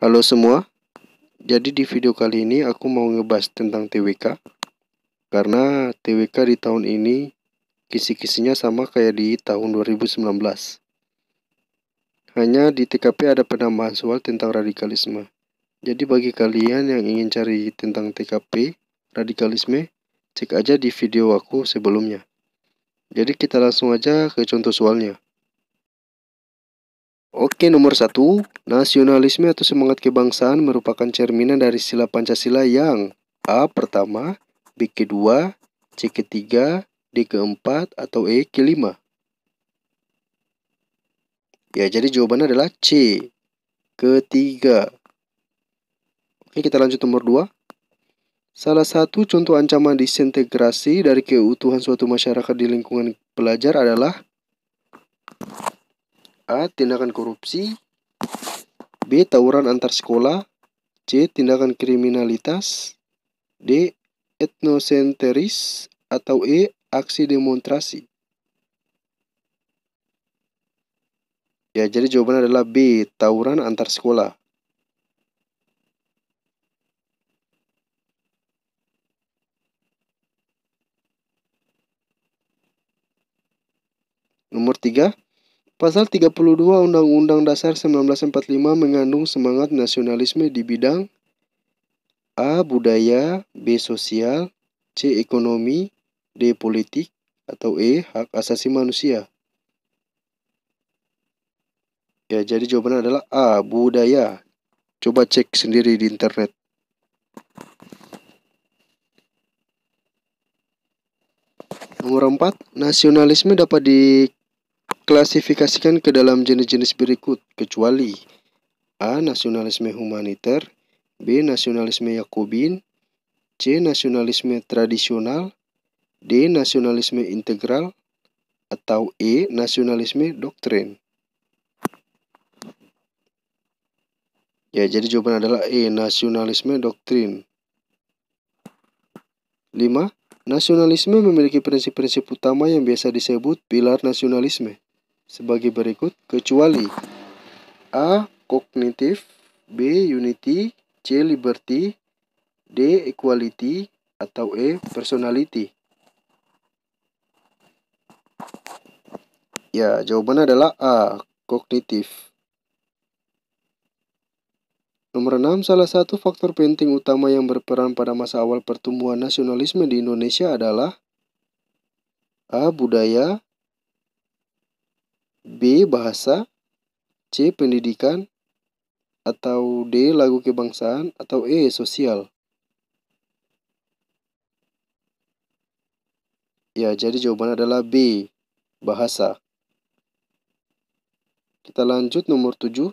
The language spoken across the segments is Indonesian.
Halo semua, jadi di video kali ini aku mau ngebahas tentang TWK. Karena TWK di tahun ini kisi-kisinya sama kayak di tahun 2019. Hanya di TKP ada penambahan soal tentang radikalisme. Jadi bagi kalian yang ingin cari tentang TKP, radikalisme, cek aja di video aku sebelumnya. Jadi kita langsung aja ke contoh soalnya. Oke, nomor 1, nasionalisme atau semangat kebangsaan merupakan cerminan dari sila Pancasila yang A. Pertama, B. Kedua, C. Ketiga, D. Keempat, atau E. Kelima. Ya, jadi jawabannya adalah C. Ketiga. Oke, kita lanjut nomor 2. Salah satu contoh ancaman disintegrasi dari keutuhan suatu masyarakat di lingkungan pelajar adalah A. Tindakan korupsi, B. Tawuran antar sekolah, C. Tindakan kriminalitas, D. Etnosentris, atau E. Aksi demonstrasi. Ya, jadi jawabannya adalah B. Tawuran antar sekolah. Nomor 3. Pasal 32 Undang-Undang Dasar 1945 mengandung semangat nasionalisme di bidang A. Budaya, B. Sosial, C. Ekonomi, D. Politik, atau E. Hak asasi manusia. Ya, jadi jawabannya adalah A. Budaya. Coba cek sendiri di internet. Nomor 4. Nasionalisme dapat diklasifikasikan ke dalam jenis-jenis berikut, kecuali A. Nasionalisme humaniter, B. Nasionalisme Yakobin, C. Nasionalisme tradisional, D. Nasionalisme integral, atau E. Nasionalisme doktrin. Ya, jadi jawaban adalah E. Nasionalisme doktrin. 5. Nasionalisme memiliki prinsip-prinsip utama yang biasa disebut pilar nasionalisme sebagai berikut, kecuali A. Kognitif, B. Unity, C. Liberty, D. Equality, atau E. Personality. Ya, jawabannya adalah A. Kognitif. Nomor 6, salah satu faktor penting utama yang berperan pada masa awal pertumbuhan nasionalisme di Indonesia adalah A. Budaya, B. Bahasa, C. Pendidikan, atau D. Lagu kebangsaan, atau E. Sosial. Ya, jadi jawabannya adalah B. Bahasa. Kita lanjut nomor 7.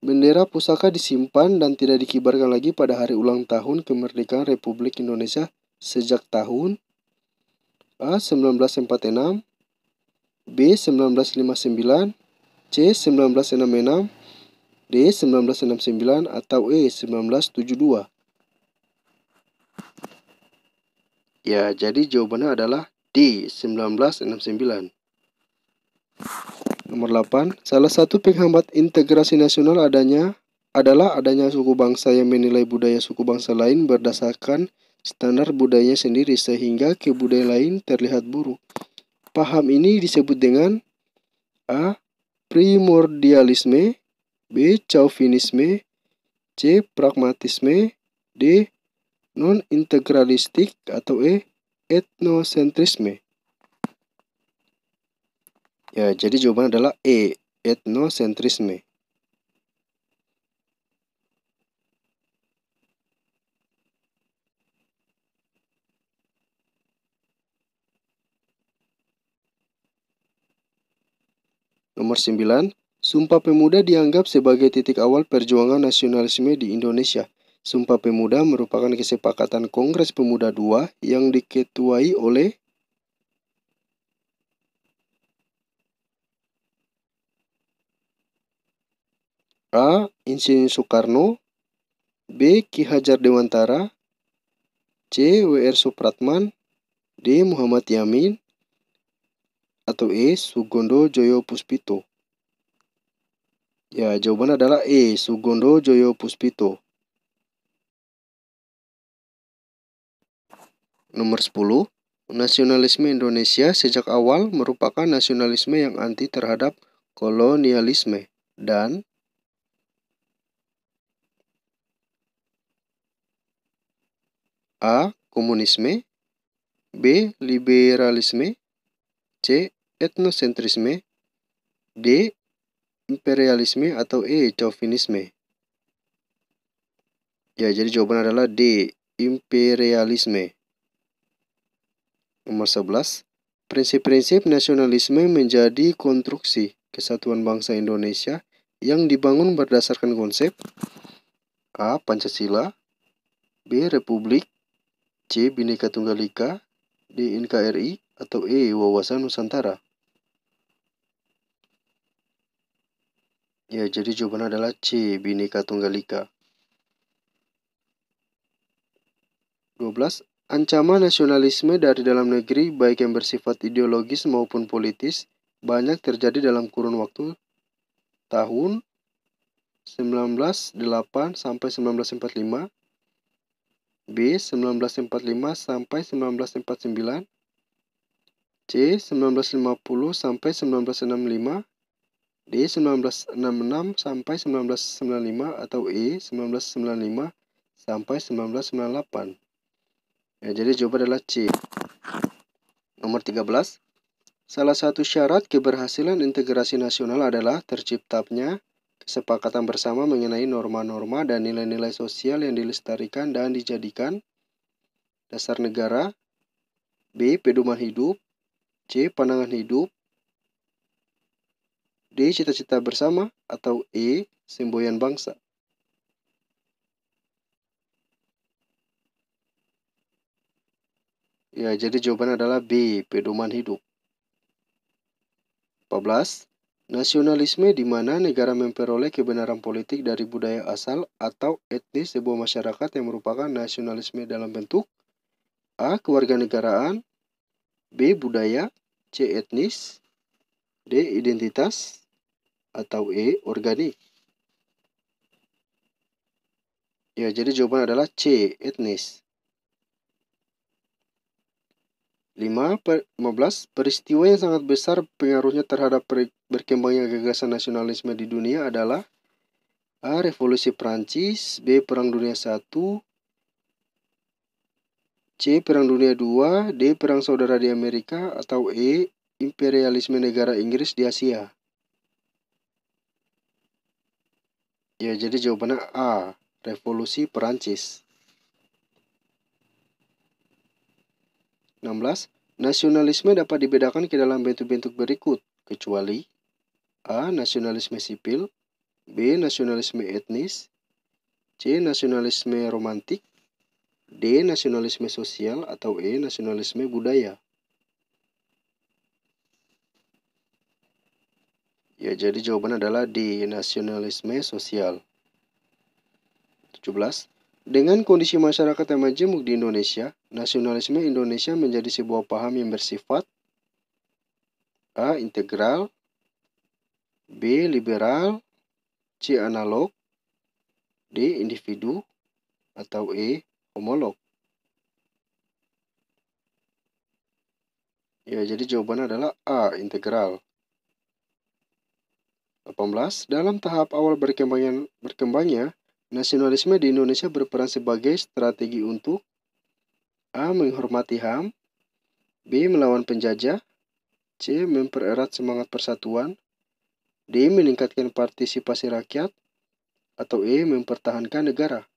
Bendera pusaka disimpan dan tidak dikibarkan lagi pada hari ulang tahun kemerdekaan Republik Indonesia sejak tahun A. 1946, B. 1959, C. 1966, D. 1969, atau E. 1972. Ya, jadi jawabannya adalah D. 1969. Nomor 8. Salah satu penghambat integrasi nasional adalah adanya suku bangsa yang menilai budaya suku bangsa lain berdasarkan standar budayanya sendiri sehingga kebudayaan lain terlihat buruk. Paham ini disebut dengan A. Primordialisme, B. Chauvinisme, C. Pragmatisme, D. Non-integralistik, atau E. Etnosentrisme. Ya, jadi jawaban adalah E. Etnosentrisme. Nomor 9. Sumpah Pemuda dianggap sebagai titik awal perjuangan nasionalisme di Indonesia. Sumpah Pemuda merupakan kesepakatan Kongres Pemuda II yang diketuai oleh A. Insinyur Soekarno, B. Ki Hajar Dewantara, C. W.R. Supratman, D. Muhammad Yamin, atau E. Sugondo Joyo Puspito. Ya, jawaban adalah E. Sugondo Joyo Puspito. Nomor 10. Nasionalisme Indonesia sejak awal merupakan nasionalisme yang anti terhadap kolonialisme dan A. Komunisme, B. Liberalisme, C. Etnosentrisme, D. Imperialisme, atau E. Chauvinisme. Ya, jadi jawaban adalah D. Imperialisme. Nomor 11. Prinsip-prinsip nasionalisme menjadi konstruksi kesatuan bangsa Indonesia yang dibangun berdasarkan konsep A. Pancasila, B. Republik, C. Bhinneka Tunggal Ika, D. NKRI, atau E. Wawasan Nusantara. Ya, jadi jawaban adalah C. Bhinneka Tunggal Ika. 12. Ancaman nasionalisme dari dalam negeri baik yang bersifat ideologis maupun politis banyak terjadi dalam kurun waktu tahun 1908 sampai 1945, B. 1945 sampai 1949, C. 1950 sampai 1965, D. 1966 sampai 1995, atau E. 1995 sampai 1998. Ya, jadi jawaban adalah C. Nomor 13. Salah satu syarat keberhasilan integrasi nasional adalah terciptanya kesepakatan bersama mengenai norma-norma dan nilai-nilai sosial yang dilestarikan dan dijadikan dasar negara. B. Pedoman hidup, C. Pandangan hidup, D. Cita-cita bersama, atau E. Semboyan bangsa. Ya, jadi jawaban adalah B. Pedoman hidup. 14. Nasionalisme di mana negara memperoleh kebenaran politik dari budaya asal atau etnis sebuah masyarakat yang merupakan nasionalisme dalam bentuk A. Kewarganegaraan, B. Budaya, C. Etnis, D. Identitas, atau E. Organik. Ya, jadi jawaban adalah C. Etnis. 15. Peristiwa yang sangat besar pengaruhnya terhadap berkembangnya gagasan nasionalisme di dunia adalah A. Revolusi Prancis, B. Perang Dunia I, C. Perang Dunia II, D. Perang Saudara di Amerika, atau E. Imperialisme negara Inggris di Asia. Ya, jadi jawabannya A. Revolusi Perancis. 16. Nasionalisme dapat dibedakan ke dalam bentuk-bentuk berikut, kecuali A. Nasionalisme sipil, B. Nasionalisme etnis, C. Nasionalisme romantik, D. Nasionalisme sosial, atau E. Nasionalisme budaya. Ya, jadi jawaban adalah D. Nasionalisme sosial. 17. Dengan kondisi masyarakat yang majemuk di Indonesia, nasionalisme Indonesia menjadi sebuah paham yang bersifat A. Integral, B. Liberal, C. Analog, D. Individu, atau E. Homolog. Ya, jadi jawabannya adalah A. Integral. 18. Dalam tahap awal berkembangnya, nasionalisme di Indonesia berperan sebagai strategi untuk A. Menghormati HAM, B. Melawan penjajah, C. Mempererat semangat persatuan, D. Meningkatkan partisipasi rakyat, atau E. Mempertahankan negara.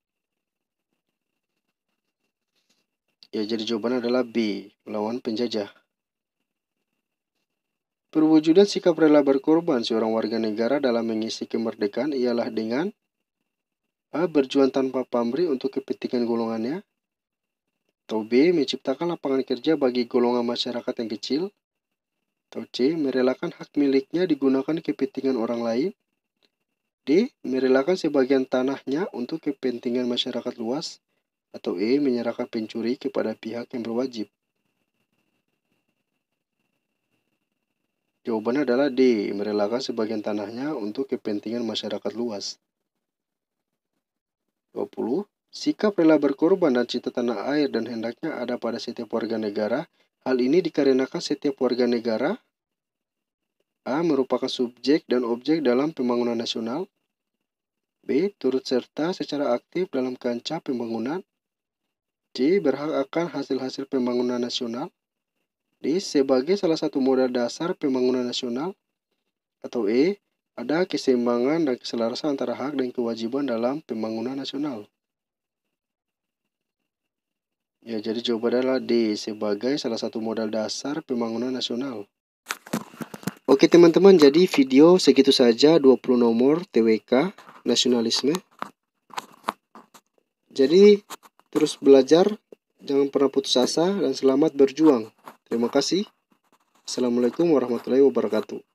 Ya, jadi jawabannya adalah B. Melawan penjajah. Perwujudan sikap rela berkorban seorang warga negara dalam mengisi kemerdekaan ialah dengan A. Berjuang tanpa pamrih untuk kepentingan golongannya, atau B. Menciptakan lapangan kerja bagi golongan masyarakat yang kecil, atau C. Merelakan hak miliknya digunakan kepentingan orang lain, D. Merelakan sebagian tanahnya untuk kepentingan masyarakat luas, atau E. Menyerahkan pencuri kepada pihak yang berwajib. Jawabannya adalah D. Merelakan sebagian tanahnya untuk kepentingan masyarakat luas. 20. Sikap rela berkorban dan cinta tanah air dan hendaknya ada pada setiap warga negara. Hal ini dikarenakan setiap warga negara A. Merupakan subjek dan objek dalam pembangunan nasional. B. Turut serta secara aktif dalam kancah pembangunan. C. Berhak akan hasil-hasil pembangunan nasional. D. Sebagai salah satu modal dasar pembangunan nasional. Atau E. Ada keseimbangan dan keselarasan antara hak dan kewajiban dalam pembangunan nasional. Ya, jadi jawabannya adalah D. Sebagai salah satu modal dasar pembangunan nasional. Oke teman-teman, jadi video segitu saja 20 nomor TWK nasionalisme. Jadi terus belajar, jangan pernah putus asa, dan selamat berjuang. Terima kasih. Assalamualaikum warahmatullahi wabarakatuh.